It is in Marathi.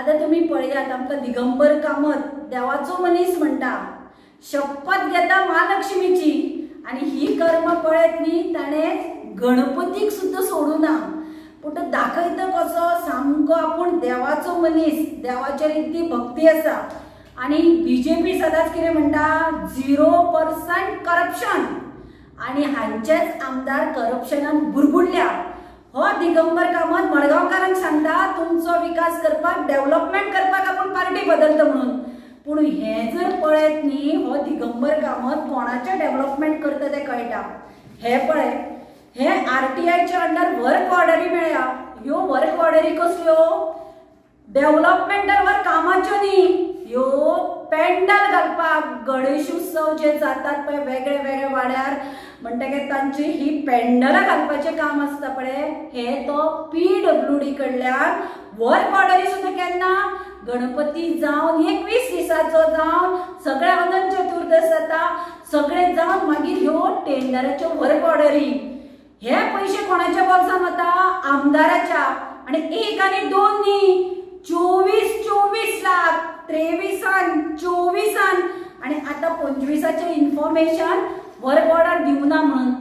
आता तुम्ही पळयात आमकां दिगंबर कामत देवाचो मनीस म्हणटा, शपथ घेता महालक्ष्मीची आणि ही कर्म पळयत न्ही ताणें गणपतीक सुद्दां सोडूना। पूण तो दाखयता कसो सामको आपूण देवाचो मनीस, देवाचेर इतली भक्ती आसा। आणि बीजेपी सदांच कितें म्हणटा 0% करप्शन आणि हांचेच आमदार करप्शनान बुरबुडल्या। हो दिगंबर कामत मडगांवकारांक सांगता तुमचो विकास करपाक डेव्हलपमेंट करपाक आपूण पार्टी बदलता म्हणून। पूण हे जर पळयत न्ही हो दिगंबर कामत कोणाचें डेव्हलपमेंट करता तें कळटा। हे पळय, हे आरटीआयच्या अंडर वर्क ऑर्डरी मेळ्ळ्या। ह्यो वर्क ऑर्डरी कसल्यो? डेव्हलपमेंटावर कामाच्यो न्ही, ह्यो पेंडल घालपाक गणेश उत्सव जे जातात पळय वेगळे वेगळे वाड्यार म्हणटकीर तांची ही पेंडलां घालपाचें काम आसता पळय, हे तो PWD कडल्यान वर्क ऑर्डरी सुद्दां केन्ना गणपती जावन 21 दिसाचो जावन सगळे अनंत चतुर्दश जाता सगळे जावन मागीर ह्यो टेंडराच्यो वर्क ऑर्डरी। हे पैसे कोणाच्या बोल्सान वता? आमदाराच्या। आणि एक आणि दोन न्ही, 24 लाख 23 24 आणि आता 25चे इन्फॉर्मेशन वर्क ऑर्डर दिवना म्हणून।